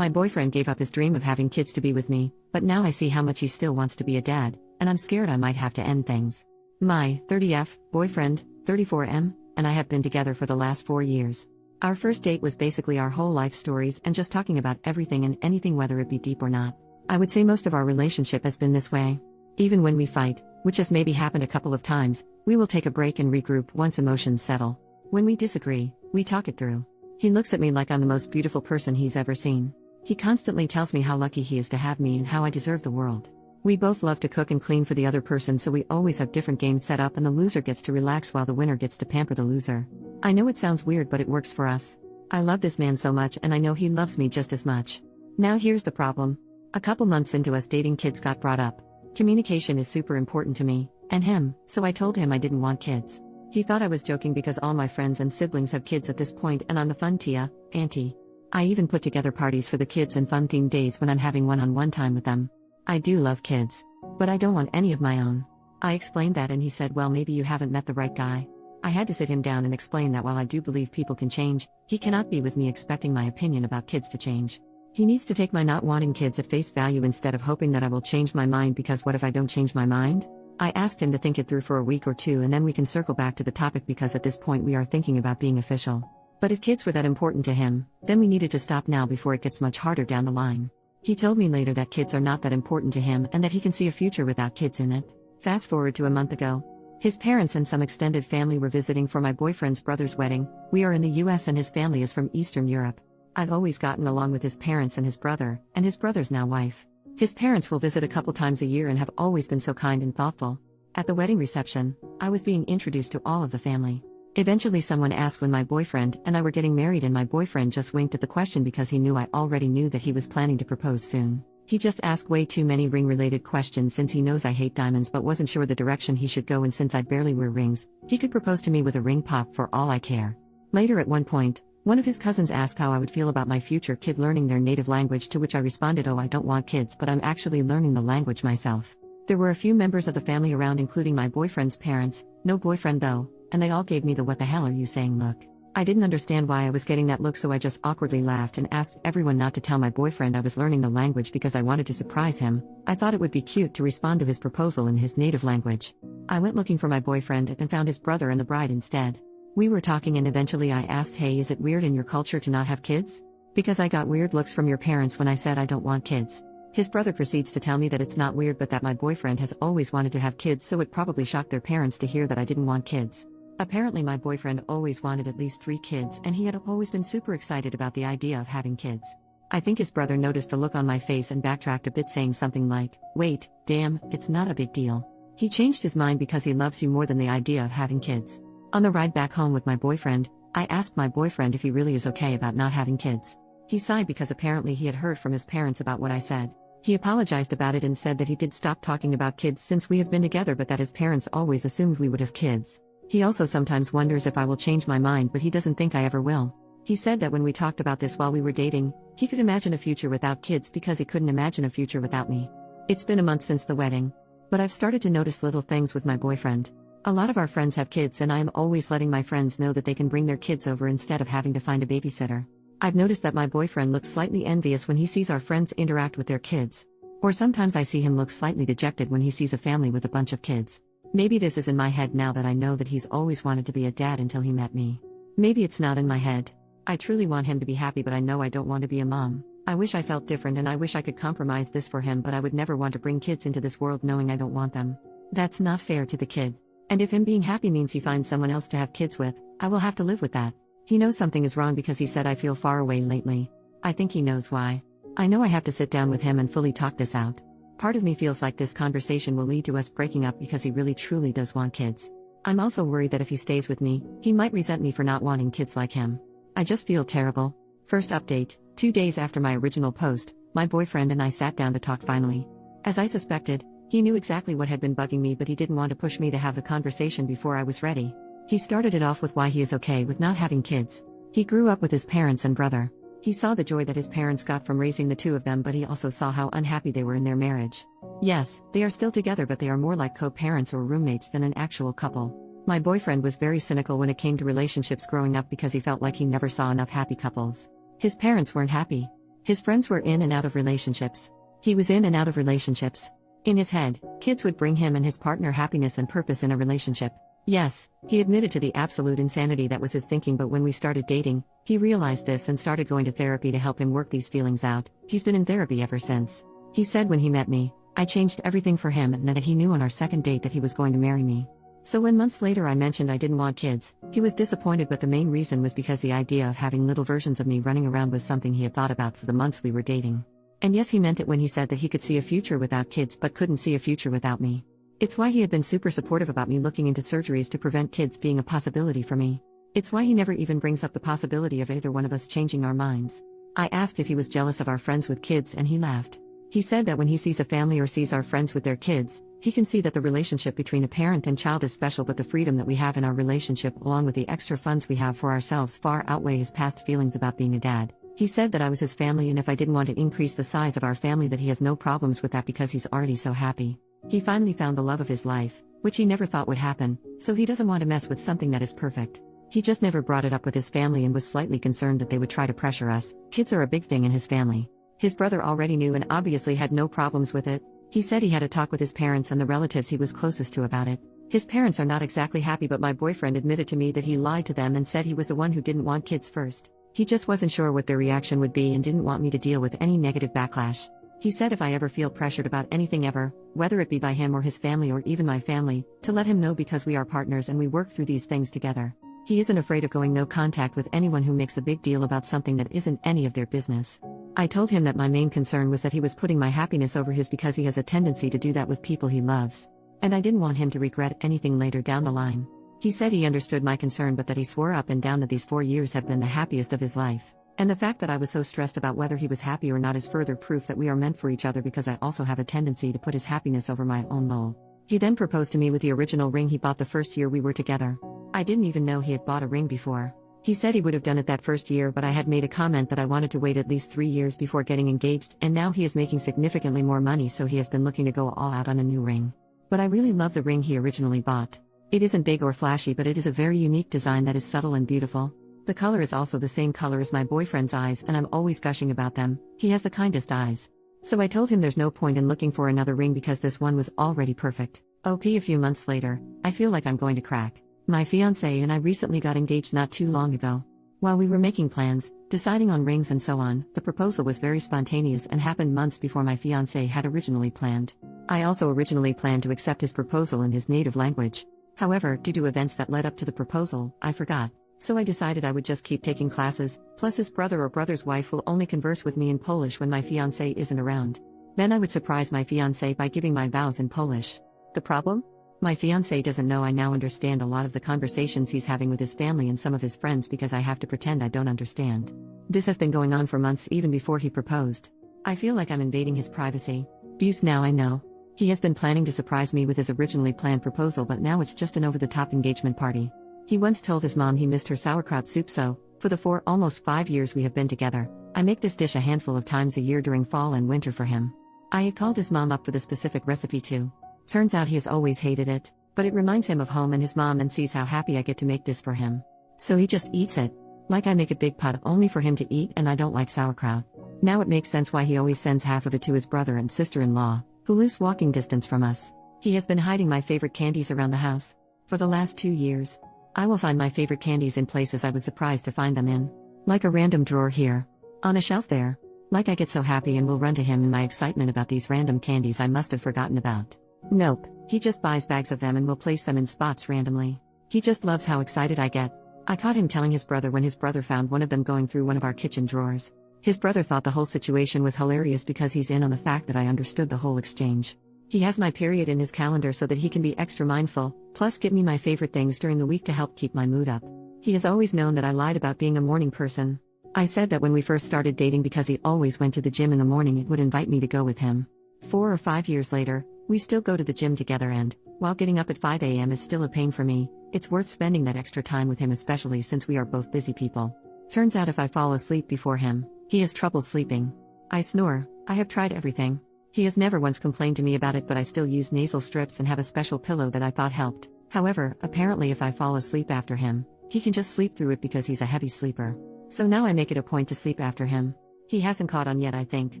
My boyfriend gave up his dream of having kids to be with me, but now I see how much he still wants to be a dad, and I'm scared I might have to end things. My 30F boyfriend, 34M, and I have been together for the last 4 years. Our first date was basically our whole life stories and just talking about everything and anything, whether it be deep or not. I would say most of our relationship has been this way. Even when we fight, which has maybe happened a couple of times, we will take a break and regroup once emotions settle. When we disagree, we talk it through. He looks at me like I'm the most beautiful person he's ever seen. He constantly tells me how lucky he is to have me and how I deserve the world. We both love to cook and clean for the other person, so we always have different games set up and the loser gets to relax while the winner gets to pamper the loser. I know it sounds weird, but it works for us. I love this man so much and I know he loves me just as much. Now here's the problem. A couple months into us dating, kids got brought up. Communication is super important to me, and him, so I told him I didn't want kids. He thought I was joking because all my friends and siblings have kids at this point and I'm the fun tia, auntie. I even put together parties for the kids and fun themed days when I'm having one-on-one time with them. I do love kids, but I don't want any of my own. I explained that and he said, well, maybe you haven't met the right guy. I had to sit him down and explain that while I do believe people can change, he cannot be with me expecting my opinion about kids to change. He needs to take my not wanting kids at face value instead of hoping that I will change my mind, because what if I don't change my mind? I asked him to think it through for a week or two and then we can circle back to the topic, because at this point we are thinking about being official. But if kids were that important to him, then we needed to stop now before it gets much harder down the line. He told me later that kids are not that important to him and that he can see a future without kids in it. Fast forward to a month ago. His parents and some extended family were visiting for my boyfriend's brother's wedding. We are in the US and his family is from Eastern Europe. I've always gotten along with his parents and his brother's now wife. His parents will visit a couple times a year and have always been so kind and thoughtful. At the wedding reception, I was being introduced to all of the family. Eventually someone asked when my boyfriend and I were getting married, and my boyfriend just winked at the question because he knew I already knew that he was planning to propose soon. He just asked way too many ring-related questions since he knows I hate diamonds but wasn't sure the direction he should go, and since I barely wear rings, he could propose to me with a ring pop for all I care. Later at one point, one of his cousins asked how I would feel about my future kid learning their native language, to which I responded, oh, I don't want kids, but I'm actually learning the language myself. There were a few members of the family around, including my boyfriend's parents, no boyfriend though, and they all gave me the what the hell are you saying look. I didn't understand why I was getting that look, so I just awkwardly laughed and asked everyone not to tell my boyfriend I was learning the language because I wanted to surprise him. I thought it would be cute to respond to his proposal in his native language. I went looking for my boyfriend and found his brother and the bride instead. We were talking and eventually I asked, hey, is it weird in your culture to not have kids? Because I got weird looks from your parents when I said I don't want kids. His brother proceeds to tell me that it's not weird but that my boyfriend has always wanted to have kids, so it probably shocked their parents to hear that I didn't want kids. Apparently my boyfriend always wanted at least 3 kids and he had always been super excited about the idea of having kids. I think his brother noticed the look on my face and backtracked a bit, saying something like, wait, damn, it's not a big deal. He changed his mind because he loves you more than the idea of having kids. On the ride back home with my boyfriend, I asked my boyfriend if he really is okay about not having kids. He sighed because apparently he had heard from his parents about what I said. He apologized about it and said that he did stop talking about kids since we have been together, but that his parents always assumed we would have kids. He also sometimes wonders if I will change my mind, but he doesn't think I ever will. He said that when we talked about this while we were dating, he could imagine a future without kids because he couldn't imagine a future without me. It's been a month since the wedding, but I've started to notice little things with my boyfriend. A lot of our friends have kids and I am always letting my friends know that they can bring their kids over instead of having to find a babysitter. I've noticed that my boyfriend looks slightly envious when he sees our friends interact with their kids. Or sometimes I see him look slightly dejected when he sees a family with a bunch of kids. Maybe this is in my head now that I know that he's always wanted to be a dad until he met me. Maybe it's not in my head. I truly want him to be happy, but I know I don't want to be a mom. I wish I felt different and I wish I could compromise this for him, but I would never want to bring kids into this world knowing I don't want them. That's not fair to the kid. And if him being happy means he finds someone else to have kids with, I will have to live with that. He knows something is wrong because he said I feel far away lately. I think he knows why. I know I have to sit down with him and fully talk this out. Part of me feels like this conversation will lead to us breaking up because he really truly does want kids. I'm also worried that if he stays with me, he might resent me for not wanting kids like him. I just feel terrible. First update, 2 days after my original post, my boyfriend and I sat down to talk finally. As I suspected, he knew exactly what had been bugging me, but he didn't want to push me to have the conversation before I was ready. He started it off with why he is okay with not having kids. He grew up with his parents and brother. He saw the joy that his parents got from raising the two of them, but he also saw how unhappy they were in their marriage. Yes, they are still together, but they are more like co-parents or roommates than an actual couple. My boyfriend was very cynical when it came to relationships growing up because he felt like he never saw enough happy couples. His parents weren't happy. His friends were in and out of relationships. He was in and out of relationships. In his head, kids would bring him and his partner happiness and purpose in a relationship. Yes, he admitted to the absolute insanity that was his thinking, but when we started dating, he realized this and started going to therapy to help him work these feelings out. He's been in therapy ever since. He said when he met me, I changed everything for him and that he knew on our second date that he was going to marry me. So when months later I mentioned I didn't want kids, he was disappointed, but the main reason was because the idea of having little versions of me running around was something he had thought about for the months we were dating. And yes, he meant it when he said that he could see a future without kids but couldn't see a future without me. It's why he had been super supportive about me looking into surgeries to prevent kids being a possibility for me. It's why he never even brings up the possibility of either one of us changing our minds. I asked if he was jealous of our friends with kids and he laughed. He said that when he sees a family or sees our friends with their kids, he can see that the relationship between a parent and child is special, but the freedom that we have in our relationship along with the extra funds we have for ourselves far outweigh his past feelings about being a dad. He said that I was his family and if I didn't want to increase the size of our family that he has no problems with that because he's already so happy. He finally found the love of his life, which he never thought would happen, so he doesn't want to mess with something that is perfect. He just never brought it up with his family and was slightly concerned that they would try to pressure us. Kids are a big thing in his family. His brother already knew and obviously had no problems with it. He said he had a talk with his parents and the relatives he was closest to about it. His parents are not exactly happy, but my boyfriend admitted to me that he lied to them and said he was the one who didn't want kids first. He just wasn't sure what their reaction would be and didn't want me to deal with any negative backlash. He said if I ever feel pressured about anything ever, whether it be by him or his family or even my family, to let him know because we are partners and we work through these things together. He isn't afraid of going no contact with anyone who makes a big deal about something that isn't any of their business. I told him that my main concern was that he was putting my happiness over his because he has a tendency to do that with people he loves. And I didn't want him to regret anything later down the line. He said he understood my concern but that he swore up and down that these 4 years have been the happiest of his life. And the fact that I was so stressed about whether he was happy or not is further proof that we are meant for each other because I also have a tendency to put his happiness over my own lol. He then proposed to me with the original ring he bought the first year we were together. I didn't even know he had bought a ring before. He said he would have done it that first year, but I had made a comment that I wanted to wait at least 3 years before getting engaged, and now he is making significantly more money, so he has been looking to go all out on a new ring. But I really love the ring he originally bought. It isn't big or flashy, but it is a very unique design that is subtle and beautiful. The color is also the same color as my boyfriend's eyes, and I'm always gushing about them. He has the kindest eyes. So I told him there's no point in looking for another ring because this one was already perfect. A few months later, I feel like I'm going to crack. My fiancé and I recently got engaged not too long ago. While we were making plans, deciding on rings and so on, the proposal was very spontaneous and happened months before my fiancé had originally planned. I also originally planned to accept his proposal in his native language. However, due to events that led up to the proposal, I forgot. So I decided I would just keep taking classes, plus his brother or brother's wife will only converse with me in Polish when my fiancé isn't around. Then I would surprise my fiancé by giving my vows in Polish. The problem? My fiancé doesn't know I now understand a lot of the conversations he's having with his family and some of his friends because I have to pretend I don't understand. This has been going on for months even before he proposed. I feel like I'm invading his privacy. Abuse now I know. He has been planning to surprise me with his originally planned proposal, but now it's just an over-the-top engagement party. He once told his mom he missed her sauerkraut soup, so, for the almost 5 years we have been together, I make this dish a handful of times a year during fall and winter for him. I had called his mom up for the specific recipe too. Turns out he has always hated it, but it reminds him of home and his mom and sees how happy I get to make this for him. So he just eats it. Like I make a big pot only for him to eat and I don't like sauerkraut. Now it makes sense why he always sends half of it to his brother and sister-in-law, who lives walking distance from us. He has been hiding my favorite candies around the house. For the last 2 years. I will find my favorite candies in places I was surprised to find them in. Like a random drawer here. On a shelf there. Like I get so happy and will run to him in my excitement about these random candies I must have forgotten about. Nope, he just buys bags of them and will place them in spots randomly. He just loves how excited I get. I caught him telling his brother when his brother found one of them going through one of our kitchen drawers. His brother thought the whole situation was hilarious because he's in on the fact that I understood the whole exchange. He has my period in his calendar so that he can be extra mindful, plus get me my favorite things during the week to help keep my mood up. He has always known that I lied about being a morning person. I said that when we first started dating because he always went to the gym in the morning it would invite me to go with him. 4 or 5 years later, we still go to the gym together and, while getting up at 5 a.m. is still a pain for me, it's worth spending that extra time with him especially since we are both busy people. Turns out if I fall asleep before him, he has trouble sleeping. I snore. I have tried everything. He has never once complained to me about it, but I still use nasal strips and have a special pillow that I thought helped. However, apparently if I fall asleep after him, he can just sleep through it because he's a heavy sleeper. So now I make it a point to sleep after him. He hasn't caught on yet, I think.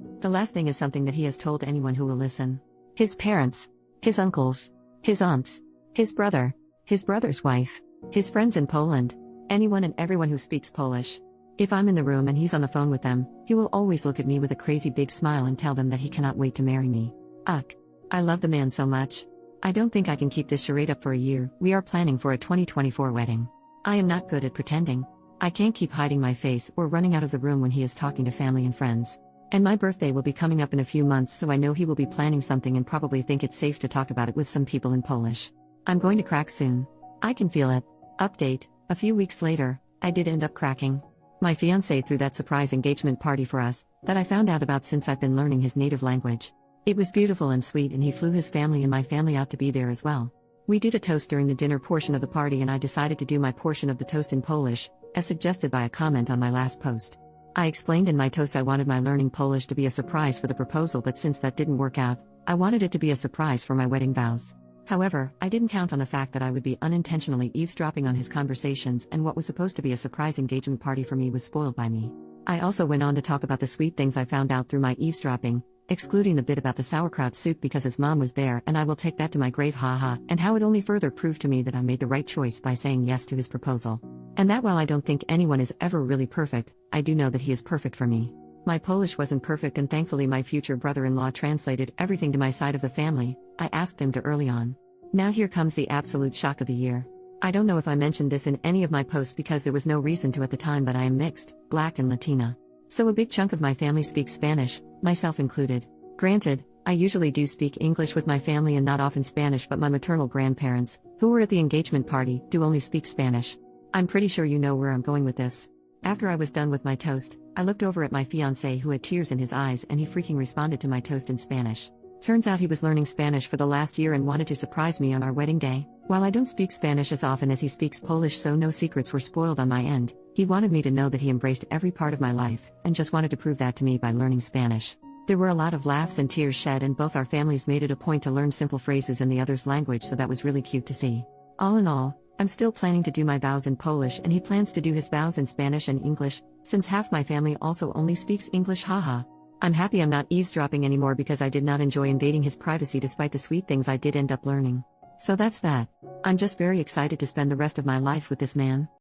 The last thing is something that he has told anyone who will listen. His parents, his uncles, his aunts, his brother, his brother's wife, his friends in Poland, anyone and everyone who speaks Polish. If I'm in the room and he's on the phone with them, he will always look at me with a crazy big smile and tell them that he cannot wait to marry me. Ugh. I love the man so much. I don't think I can keep this charade up for a year. We are planning for a 2024 wedding. I am not good at pretending. I can't keep hiding my face or running out of the room when he is talking to family and friends. And my birthday will be coming up in a few months, so I know he will be planning something and probably think it's safe to talk about it with some people in Polish. I'm going to crack soon. I can feel it. Update: a few weeks later, I did end up cracking. My fiancé threw that surprise engagement party for us, that I found out about since I've been learning his native language. It was beautiful and sweet, and he flew his family and my family out to be there as well. We did a toast during the dinner portion of the party, and I decided to do my portion of the toast in Polish, as suggested by a comment on my last post. I explained in my toast I wanted my learning Polish to be a surprise for the proposal, but since that didn't work out, I wanted it to be a surprise for my wedding vows. However, I didn't count on the fact that I would be unintentionally eavesdropping on his conversations, and what was supposed to be a surprise engagement party for me was spoiled by me. I also went on to talk about the sweet things I found out through my eavesdropping, excluding the bit about the sauerkraut soup because his mom was there, and I will take that to my grave, haha, and how it only further proved to me that I made the right choice by saying yes to his proposal. And that while I don't think anyone is ever really perfect, I do know that he is perfect for me. My Polish wasn't perfect, and thankfully my future brother-in-law translated everything to my side of the family. I asked him to early on. Now here comes the absolute shock of the year. I don't know if I mentioned this in any of my posts because there was no reason to at the time, but I am mixed, Black and Latina. So a big chunk of my family speaks Spanish, myself included. Granted, I usually do speak English with my family and not often Spanish, but my maternal grandparents, who were at the engagement party, do only speak Spanish. I'm pretty sure you know where I'm going with this. After I was done with my toast, I looked over at my fiancé, who had tears in his eyes, and he freaking responded to my toast in Spanish. Turns out he was learning Spanish for the last year and wanted to surprise me on our wedding day. While I don't speak Spanish as often as he speaks Polish, so no secrets were spoiled on my end, he wanted me to know that he embraced every part of my life, and just wanted to prove that to me by learning Spanish. There were a lot of laughs and tears shed, and both our families made it a point to learn simple phrases in the other's language, so that was really cute to see. All in all, I'm still planning to do my vows in Polish, and he plans to do his vows in Spanish and English, since half my family also only speaks English, haha. I'm happy I'm not eavesdropping anymore because I did not enjoy invading his privacy despite the sweet things I did end up learning. So that's that. I'm just very excited to spend the rest of my life with this man.